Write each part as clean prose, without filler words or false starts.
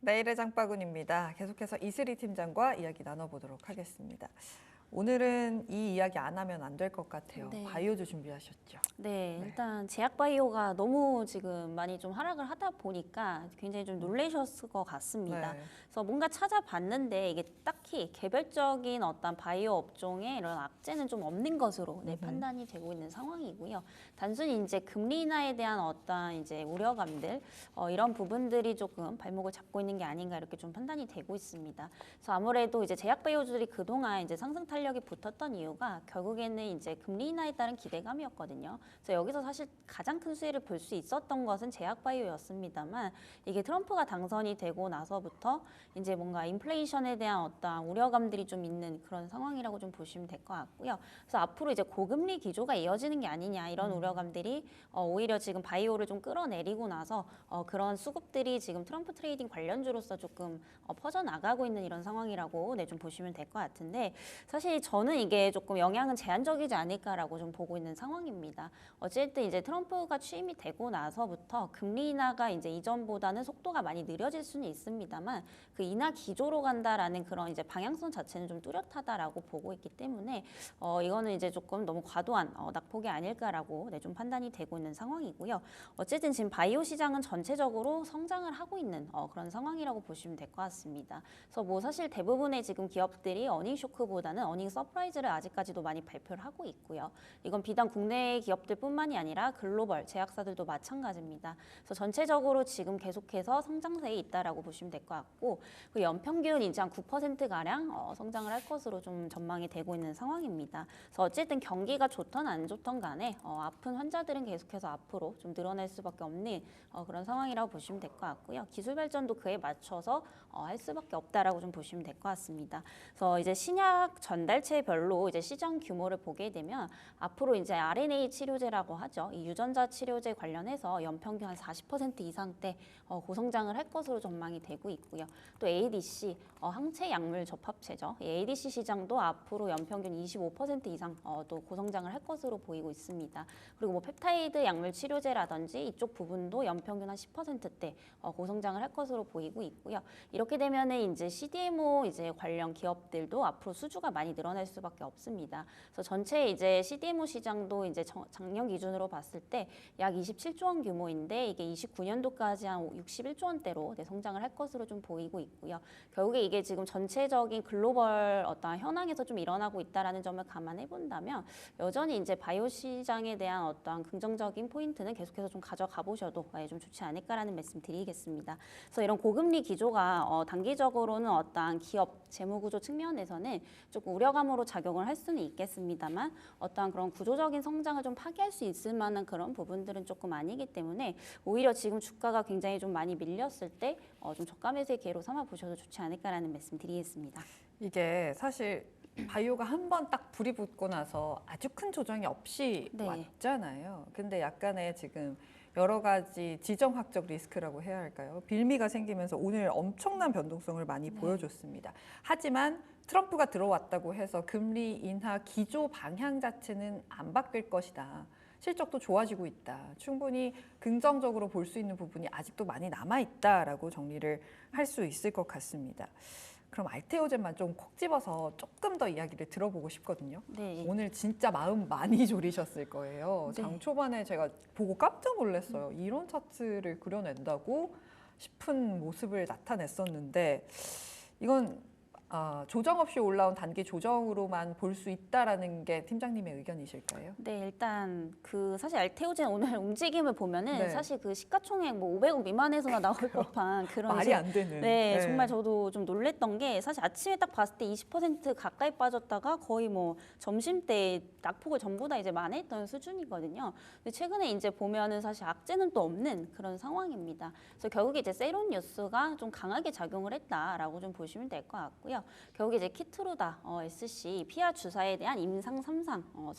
내일의 장바구니입니다. 계속해서 이슬희 팀장과 이야기 나눠보도록 하겠습니다. 오늘은 이 이야기 안 하면 안 될 것 같아요. 네. 바이오주 준비하셨죠? 네, 일단 제약바이오가 너무 지금 많이 좀 하락을 하다 보니까 굉장히 좀 놀라셨을 것 같습니다. 네. 그래서 뭔가 찾아봤는데 이게 딱히 개별적인 어떤 바이오 업종에 이런 악재는 좀 없는 것으로 판단이 되고 있는 상황이고요. 단순히 이제 금리 인하에 대한 어떤 이제 우려감들 이런 부분들이 조금 발목을 잡고 있는 게 아닌가 이렇게 좀 판단이 되고 있습니다. 그래서 아무래도 이제 제약바이오주들이 그동안 이제 상승 탄력이 붙었던 이유가 결국에는 이제 금리 인하에 따른 기대감이었거든요. 그래서 여기서 사실 가장 큰 수혜를 볼 수 있었던 것은 제약바이오였습니다만 이게 트럼프가 당선이 되고 나서부터 이제 뭔가 인플레이션에 대한 어떤 우려감들이 좀 있는 그런 상황이라고 좀 보시면 될 것 같고요. 그래서 앞으로 이제 고금리 기조가 이어지는 게 아니냐 이런 우려감들이 오히려 지금 바이오를 좀 끌어내리고 나서 그런 수급들이 지금 트럼프 트레이딩 관련주로서 조금 퍼져나가고 있는 이런 상황이라고 좀 보시면 될 것 같은데 사실 저는 이게 조금 영향은 제한적이지 않을까라고 좀 보고 있는 상황입니다. 어쨌든 이제 트럼프가 취임이 되고 나서부터 금리 인하가 이제 이전보다는 속도가 많이 느려질 수는 있습니다만 그 인하 기조로 간다라는 그런 이제 방향성 자체는 좀 뚜렷하다라고 보고 있기 때문에 이거는 이제 조금 너무 과도한 낙폭이 아닐까라고 좀 판단이 되고 있는 상황이고요. 어쨌든 지금 바이오 시장은 전체적으로 성장을 하고 있는 그런 상황이라고 보시면 될 것 같습니다. 그래서 뭐 사실 대부분의 지금 기업들이 어닝 쇼크보다는 어닝 서프라이즈를 아직까지도 많이 발표를 하고 있고요. 이건 비단 국내 기업들뿐만이 아니라 글로벌 제약사들도 마찬가지입니다. 그래서 전체적으로 지금 계속해서 성장세에 있다라고 보시면 될 것 같고 그 연평균 이제 한 9% 가량 성장을 할 것으로 좀 전망이 되고 있는 상황입니다. 그래서 어쨌든 경기가 좋던 안 좋던 간에 아픈 환자들은 계속해서 앞으로 좀 늘어날 수밖에 없는 그런 상황이라고 보시면 될 것 같고요. 기술 발전도 그에 맞춰서 할 수밖에 없다라고 좀 보시면 될 것 같습니다. 그래서 이제 신약 전달체별로 이제 시장 규모를 보게 되면 앞으로 이제 RNA 치료제라고 하죠. 이 유전자 치료제 관련해서 연평균 한 40% 이상대 고성장을 할 것으로 전망이 되고 있고요. 또 ADC 항체 약물 접합체죠. 이 ADC 시장도 앞으로 연평균 25% 이상 또 고성장을 할 것으로 보이고 있습니다. 그리고 뭐 펩타이드 약물 치료제라든지 이쪽 부분도 연평균 한 10%대 고성장을 할 것으로 보이고 있고요. 이렇게 되면은 이제 CDMO 이제 관련 기업들도 앞으로 수주가 많이 늘어날 수밖에 없습니다. 그래서 전체 이제 CDMO 시장도 이제 작년 기준으로 봤을 때 약 27조 원 규모인데 이게 29년도까지 한 61조 원대로 성장을 할 것으로 좀 보이고 있고요. 결국에 이게 지금 전체적인 글로벌 어떤 현황에서 좀 일어나고 있다라는 점을 감안해 본다면 여전히 이제 바이오 시장에 대한 어떤 긍정적인 포인트는 계속해서 좀 가져가 보셔도 좀 좋지 않을까라는 말씀 드리겠습니다. 그래서 이런 고금리 기조가 단기적으로는 어떠한 기업 재무구조 측면에서는 조금 우려감으로 작용을 할 수는 있겠습니다만 어떠한 그런 구조적인 성장을 좀 파괴할 수 있을 만한 그런 부분들은 조금 아니기 때문에 오히려 지금 주가가 굉장히 좀 많이 밀렸을 때 좀 저가 매수의 기회로 삼아 보셔도 좋지 않을까라는 말씀 드리겠습니다. 이게 사실 바이오가 한 번 딱 불이 붙고 나서 아주 큰 조정이 없이 네. 왔잖아요. 근데 약간의 지금 여러 가지 지정학적 리스크라고 해야 할까요? 빌미가 생기면서 오늘 엄청난 변동성을 많이 보여줬습니다. 하지만 트럼프가 들어왔다고 해서 금리 인하 기조 방향 자체는 안 바뀔 것이다. 실적도 좋아지고 있다. 충분히 긍정적으로 볼 수 있는 부분이 아직도 많이 남아있다라고 정리를 할 수 있을 것 같습니다. 그럼 알테오젠만 좀 콕 집어서 조금 더 이야기를 들어보고 싶거든요. 네. 오늘 진짜 마음 많이 졸이셨을 거예요. 네. 장 초반에 제가 보고 깜짝 놀랐어요. 이런 차트를 그려낸다고 싶은 모습을 나타냈었는데 이건 조정 없이 올라온 단기 조정으로만 볼 수 있다라는 게 팀장님의 의견이실까요? 네, 일단 그 사실 알테오젠 오늘 움직임을 보면은 네. 사실 그 시가총액 뭐 500억 미만에서나 나올 법한 그런 말이 안 되는. 네, 정말 저도 좀 놀랬던 게 사실 아침에 딱 봤을 때 20% 가까이 빠졌다가 거의 뭐 점심 때 낙폭을 전부 다 이제 만회했던 수준이거든요. 근데 최근에 이제 보면은 사실 악재는 또 없는 그런 상황입니다. 그래서 결국에 이제 세론 뉴스가 좀 강하게 작용을 했다라고 좀 보시면 될 것 같고요. 있고요. 결국에 이제 키트루다 SC 피하 주사에 대한 임상 3상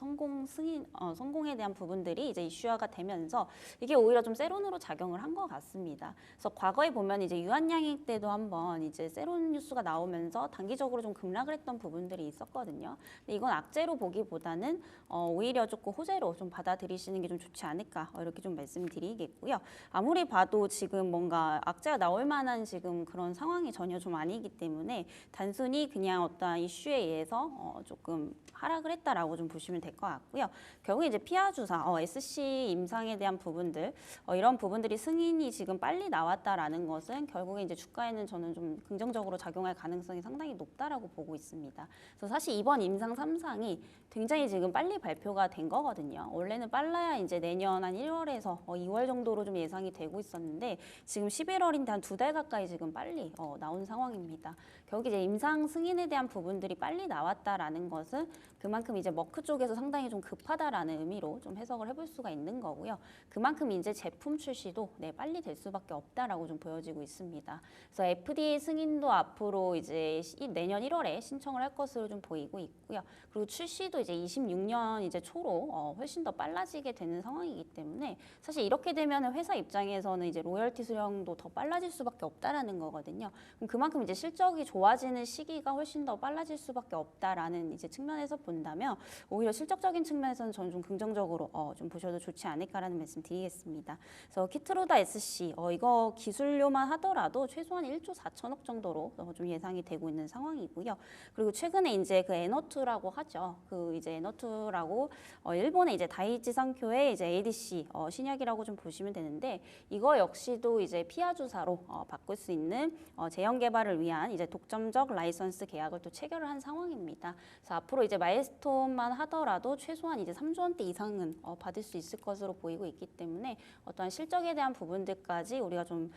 성공에 대한 부분들이 이제 이슈화가 되면서 이게 오히려 좀 세론으로 작용을 한 것 같습니다. 그래서 과거에 보면 이제 유한양행 때도 한번 이제 세론 뉴스가 나오면서 단기적으로 좀 급락을 했던 부분들이 있었거든요. 근데 이건 악재로 보기보다는 오히려 조금 호재로 좀 받아들이시는 게 좀 좋지 않을까 이렇게 좀 말씀드리겠고요. 아무리 봐도 지금 뭔가 악재가 나올 만한 지금 그런 상황이 전혀 좀 아니기 때문에 단순히 그냥 어떤 이슈에 의해서 조금 하락을 했다라고 좀 보시면 될 것 같고요. 결국에 이제 피하 주사, SC 임상에 대한 부분들 이런 부분들이 승인이 지금 빨리 나왔다라는 것은 결국에 이제 주가에는 저는 좀 긍정적으로 작용할 가능성이 상당히 높다라고 보고 있습니다. 그래서 사실 이번 임상 3상이 굉장히 지금 빨리 발표가 된 거거든요. 원래는 빨라야 이제 내년 한 1월에서 2월 정도로 좀 예상이 되고 있었는데 지금 11월인데 한 2달 가까이 지금 빨리 나온 상황입니다. 결국 이제 임상 승인에 대한 부분들이 빨리 나왔다라는 것은 그만큼 이제 머크 쪽에서 상당히 좀 급하다라는 의미로 좀 해석을 해볼 수가 있는 거고요. 그만큼 이제 제품 출시도 빨리 될 수밖에 없다라고 좀 보여지고 있습니다. 그래서 FDA 승인도 앞으로 이제 내년 1월에 신청을 할 것으로 좀 보이고 있고요. 그리고 출시도 이제 26년 이제 초로 훨씬 더 빨라지게 되는 상황이기 때문에 사실 이렇게 되면 회사 입장에서는 이제 로열티 수령도 더 빨라질 수밖에 없다라는 거거든요. 그럼 그만큼 이제 실적이 좋아지는 시기가 훨씬 더 빨라질 수밖에 없다라는 이제 측면에서 본다면 오히려 실적적인 측면에서는 저는 좀 긍정적으로 좀 보셔도 좋지 않을까라는 말씀 드리겠습니다. 그래서 키트루다 SC 이거 기술료만 하더라도 최소한 1조 4천억 정도로 좀 예상이 되고 있는 상황이고요. 그리고 최근에 이제 그 에너투라고 하죠. 그 이제 에너투라고 일본의 이제 다이치 상쿄의 이제 ADC 신약이라고 좀 보시면 되는데 이거 역시도 이제 피하 주사로 바꿀 수 있는 제형 개발을 위한 이제 독점적 라이선스 계약을 또 체결을 한 상황입니다. 그래서 앞으로 이제 마일스톤만 하더라도 최소한 이제 3조 원대 이상은 받을 수 있을 것으로 보이고 있기 때문에 어떠한 실적에 대한 부분들까지 우리가 좀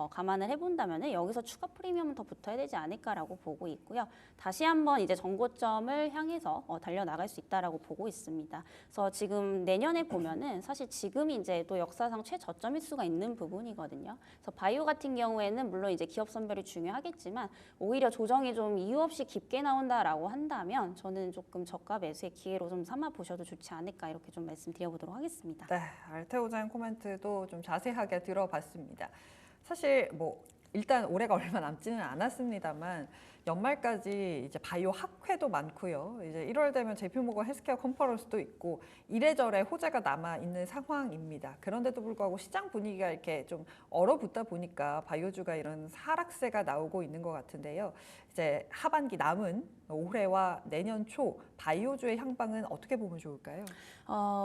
감안을 해본다면 여기서 추가 프리미엄은 더 붙어야 되지 않을까라고 보고 있고요. 다시 한번 이제 정고점을 향해서 달려나갈 수 있다라고 보고 있습니다. 그래서 지금 내년에 보면은 사실 지금이 이제 또 역사상 최저점일 수가 있는 부분이거든요. 그래서 바이오 같은 경우에는 물론 이제 기업 선별이 중요하겠지만 오히려 조정이 좀 이유 없이 깊게 나온다라고 한다면 저는 조금 저가 매수의 기회로 좀 삼아 보셔도 좋지 않을까 이렇게 좀 말씀드려보도록 하겠습니다. 네, 알테오자인 코멘트도 좀 자세하게 들어봤습니다. 사실 뭐 일단 올해가 얼마 남지는 않았습니다만 연말까지 이제 바이오 학회도 많고요. 이제 1월 되면 JP모건 헬스케어 컨퍼런스도 있고 이래저래 호재가 남아 있는 상황입니다. 그런데도 불구하고 시장 분위기가 이렇게 좀 얼어붙다 보니까 바이오주가 이런 하락세가 나오고 있는 것 같은데요. 이제 하반기 남은 올해와 내년 초 바이오주의 향방은 어떻게 보면 좋을까요?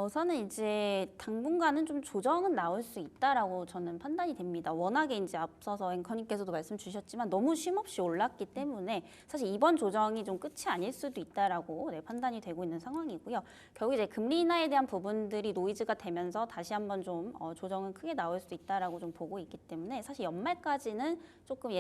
우선은 이제 당분간은 좀 조정은 나올 수 있다라고 저는 판단이 됩니다. 워낙에 이제 앞서서 앵커님께서도 말씀 주셨지만 너무 쉼없이 올랐기 때문에 사실 이번 조정이 좀 끝이 아닐 수도 있다라고 판단이 되고 있는 상황이고요. 결국 이제 금리 인하에 대한 부분들이 노이즈가 되면서 다시 한번 좀 조정은 크게 나올 수 있다라고 좀 보고 있기 때문에 사실 연말까지는 조금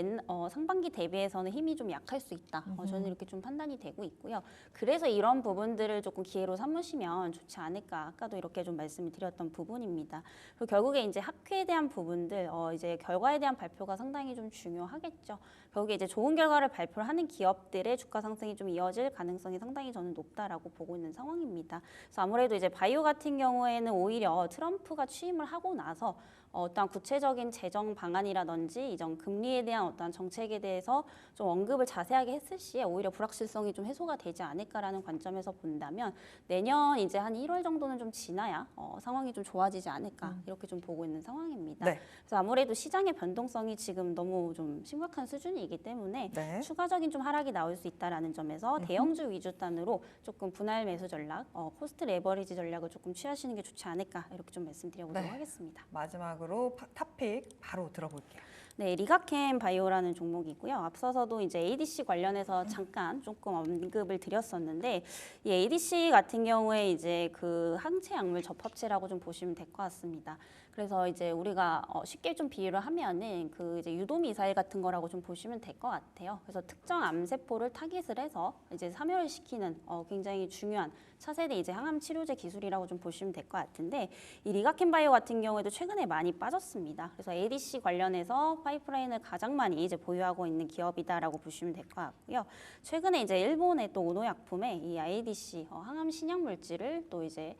상반기 대비해서는 힘이 좀 약할 수 있다. 저는 이렇게 좀 판단이 되고 있고요. 그래서 이런 부분들을 조금 기회로 삼으시면 좋지 않을까. 아까도 이렇게 좀 말씀을 드렸던 부분입니다. 그리고 결국에 이제 학회에 대한 부분들, 이제 결과에 대한 발표가 상당히 좀 중요하겠죠. 결국에 이제 좋은 결과를 발표를 하는 기업들의 주가 상승이 좀 이어질 가능성이 상당히 저는 높다라고 보고 있는 상황입니다. 그래서 아무래도 이제 바이오 같은 경우에는 오히려 트럼프가 취임을 하고 나서 어떠한 구체적인 재정 방안이라든지 이전 금리에 대한 어떠한 정책에 대해서 좀 언급을 자세하게 했을 시에 오히려 불확실성이 좀 해소가 되지 않을까라는 관점에서 본다면 내년 이제 한 1월 정도는 좀 지나야 상황이 좀 좋아지지 않을까 이렇게 좀 보고 있는 상황입니다. 네. 그래서 아무래도 시장의 변동성이 지금 너무 좀 심각한 수준이기 때문에 네. 추가적인 좀 하락이 나올 수 있다라는 점에서 대형주 위주 단으로 조금 분할 매수 전략, 코스트 레버리지 전략을 조금 취하시는 게 좋지 않을까 이렇게 좀 말씀드려보도록 네. 하겠습니다. 마지막으로 탑픽 바로 들어볼게요. 네, 리가캠 바이오라는 종목이고요. 앞서서도 이제 ADC 관련해서 잠깐 조금 언급을 드렸었는데 이 ADC 같은 경우에 이제 그 항체 약물 접합체라고 좀 보시면 될 것 같습니다. 그래서 이제 우리가 쉽게 좀 비유를 하면은 그 이제 유도 미사일 같은 거라고 좀 보시면 될 것 같아요. 그래서 특정 암세포를 타깃을 해서 이제 사멸을 시키는 굉장히 중요한 차세대 이제 항암 치료제 기술이라고 좀 보시면 될 것 같은데, 이 리가켄바이오 같은 경우에도 최근에 많이 빠졌습니다. 그래서 ADC 관련해서 파이프라인을 가장 많이 이제 보유하고 있는 기업이다라고 보시면 될 것 같고요. 최근에 이제 일본의 또 오노약품에 이 ADC 항암 신약 물질을 또 이제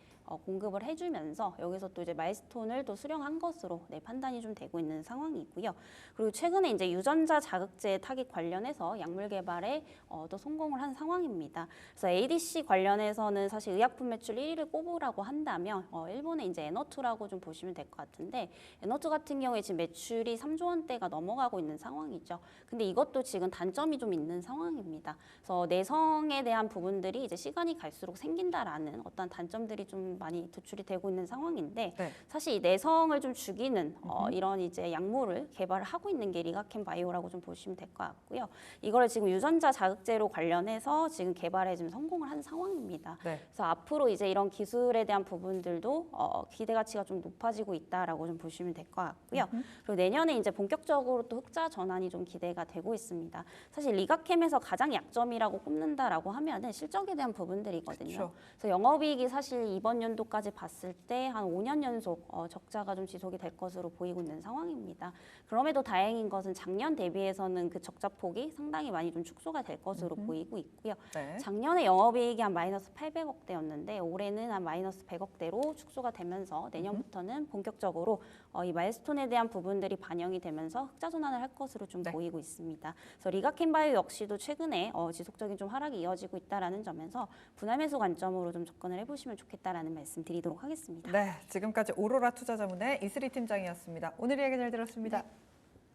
공급을 해주면서 여기서 또 이제 마일스톤을 또 수령한 것으로 판단이 좀 되고 있는 상황이고요. 그리고 최근에 이제 유전자 자극제 타깃 관련해서 약물 개발에 또 성공을 한 상황입니다. 그래서 ADC 관련해서는 사실 의약품 매출 1위를 꼽으라고 한다면 일본의 이제 에너투라고 좀 보시면 될 것 같은데, 에너투 같은 경우에 지금 매출이 3조 원대가 넘어가고 있는 상황이죠. 근데 이것도 지금 단점이 좀 있는 상황입니다. 그래서 내성에 대한 부분들이 이제 시간이 갈수록 생긴다라는 어떤 단점들이 좀 많이 도출이 되고 있는 상황인데, 네. 사실 이 내성을 좀 죽이는 이런 이제 약물을 개발을 하고 있는 게 리가켄 바이오라고 좀 보시면 될 것 같고요. 이거를 지금 유전자 자극제로 관련해서 지금 개발에 지금 성공을 한 상황입니다. 네. 그래서 앞으로 이제 이런 기술에 대한 부분들도 기대 가치가 좀 높아지고 있다라고 좀 보시면 될 것 같고요. 그리고 내년에 이제 본격적으로 또 흑자 전환이 좀 기대가 되고 있습니다. 사실 리가캠에서 가장 약점이라고 꼽는다라고 하면은 실적에 대한 부분들이거든요. 그쵸. 그래서 영업이익이 사실 이번 연도까지 봤을 때 한 5년 연속 적자가 좀 지속이 될 것으로 보이고 있는 상황입니다. 그럼에도 다행인 것은 작년 대비해서는 그 적자 폭이 상당히 많이 좀 축소가 될 것으로 보이고 있고요. 네. 작년에 영업이익이 한 마이너스 800억대였는데 올해는 한 마이너스 100억대로 축소가 되면서 내년부터는 본격적으로 이 마일스톤에 대한 부분들이 반영이 되면서 흑자 전환을 할 것으로 좀 네. 보이고 있습니다. 그래서 리가켄바이오 역시도 최근에 지속적인 좀 하락이 이어지고 있다라는 점에서 분할 매수 관점으로 좀 접근을 해보시면 좋겠다라는 말씀 드리도록 하겠습니다. 네, 지금까지 오로라 투자자문의 이슬희 팀장이었습니다. 오늘 이야기 잘 들었습니다.